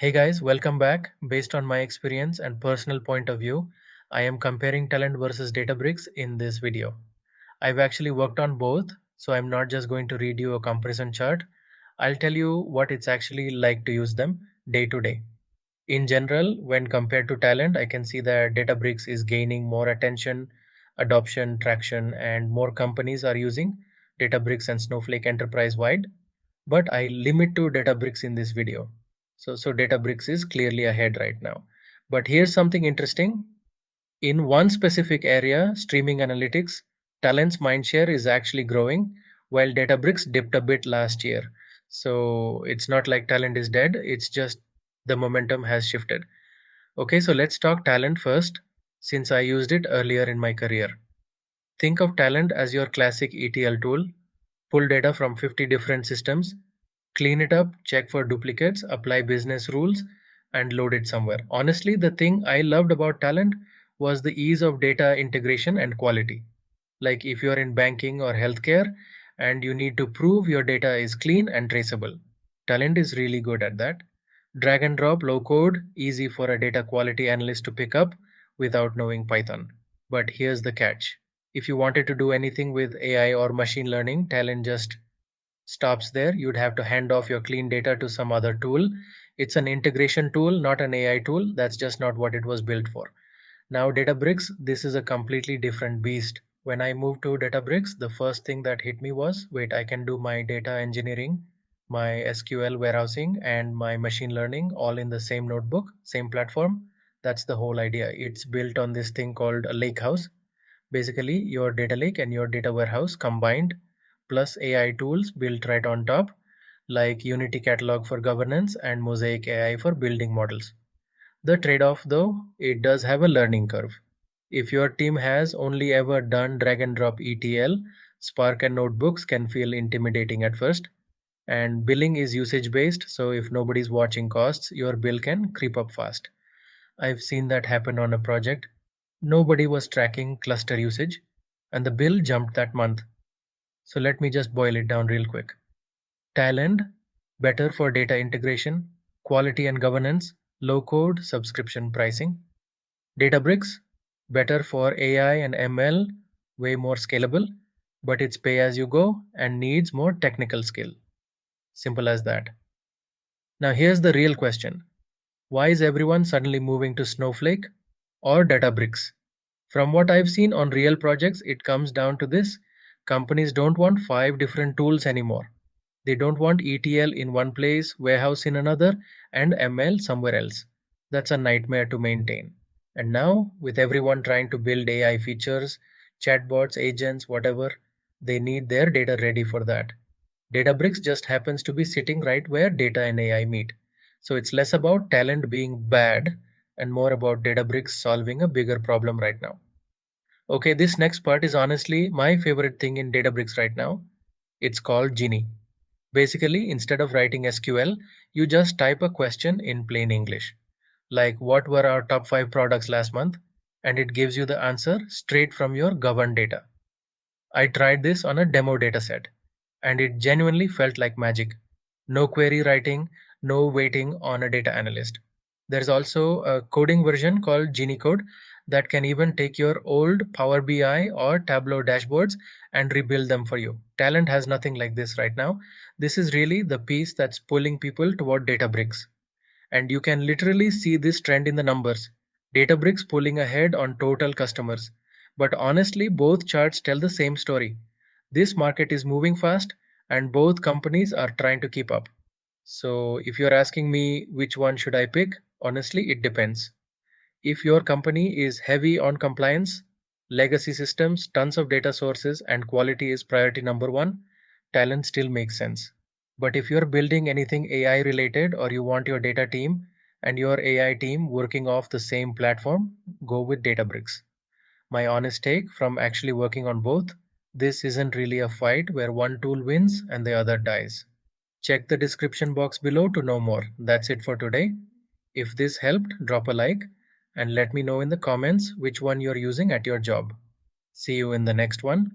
Hey guys, welcome back. Based on my experience and personal point of view, I am comparing Talend versus Databricks in this video. I've actually worked on both, so I'm not just going to read you a comparison chart. I'll tell you what it's actually like to use them day to day. In general, when compared to Talend, I can see that Databricks is gaining more attention, adoption, traction, and more companies are using Databricks and Snowflake enterprise wide. But I limit to Databricks in this video. So Databricks is clearly ahead right now. But here's something interesting. In one specific area, streaming analytics, Talent's mindshare is actually growing, while Databricks dipped a bit last year. So it's not like Talent is dead, it's just the momentum has shifted. Okay, so let's talk Talent first, since I used it earlier in my career. Think of Talent as your classic ETL tool. Pull data from 50 different systems, clean it up, check for duplicates, apply business rules, and load it somewhere. Honestly, the thing I loved about Talend was the ease of data integration and quality. Like if you're in banking or healthcare and you need to prove your data is clean and traceable, Talend is really good at that. Drag and drop, low code, easy for a data quality analyst to pick up without knowing Python. But here's the catch. If you wanted to do anything with AI or machine learning, Talend just stops there. You'd have to hand off your clean data to some other tool. It's an integration tool, not an AI tool. That's just not what it was built for. Now, Databricks, this is a completely different beast. When I moved to Databricks, the first thing that hit me was wait, I can do my data engineering, my SQL warehousing, and my machine learning all in the same notebook, same platform. That's the whole idea. It's built on this thing called a lakehouse. Basically, your data lake and your data warehouse combined, plus AI tools built right on top, like Unity Catalog for governance and Mosaic AI for building models. The trade-off though, it does have a learning curve. If your team has only ever done drag and drop ETL, Spark and notebooks can feel intimidating at first. And billing is usage based, so if nobody's watching costs, your bill can creep up fast. I've seen that happen on a project. Nobody was tracking cluster usage, and the bill jumped that month. So let me just boil it down real quick. Talend, better for data integration, quality and governance, low code subscription pricing. Databricks, better for AI and ML, way more scalable, but it's pay as you go and needs more technical skill. Simple as that. Now here's the real question. Why is everyone suddenly moving to Snowflake or Databricks? From what I've seen on real projects, it comes down to this. Companies don't want 5 different tools anymore. They don't want ETL in one place, warehouse in another, and ML somewhere else. That's a nightmare to maintain. And now, with everyone trying to build AI features, chatbots, agents, whatever, they need their data ready for that. Databricks just happens to be sitting right where data and AI meet. So it's less about Talend being bad and more about Databricks solving a bigger problem right now. Okay, this next part is honestly my favorite thing in Databricks right now. It's called Genie. Basically, instead of writing SQL, you just type a question in plain English. Like, what were our top 5 products last month? And it gives you the answer straight from your governed data. I tried this on a demo dataset, and it genuinely felt like magic. No query writing, no waiting on a data analyst. There's also a coding version called Genie Code that can even take your old Power BI or Tableau dashboards and rebuild them for you. Talent has nothing like this right now. This is really the piece that's pulling people toward Databricks. And you can literally see this trend in the numbers. Databricks pulling ahead on total customers. But honestly, both charts tell the same story. This market is moving fast, and both companies are trying to keep up. So, if you're asking me which one should I pick, honestly, it depends. If your company is heavy on compliance, legacy systems, tons of data sources, and quality is priority number one, Talent still makes sense. But if you're building anything AI related or you want your data team and your AI team working off the same platform, go with Databricks. My honest take from actually working on both, this isn't really a fight where one tool wins and the other dies. Check the description box below to know more. That's it for today. If this helped, drop a like and let me know in the comments which one you're using at your job. See you in the next one.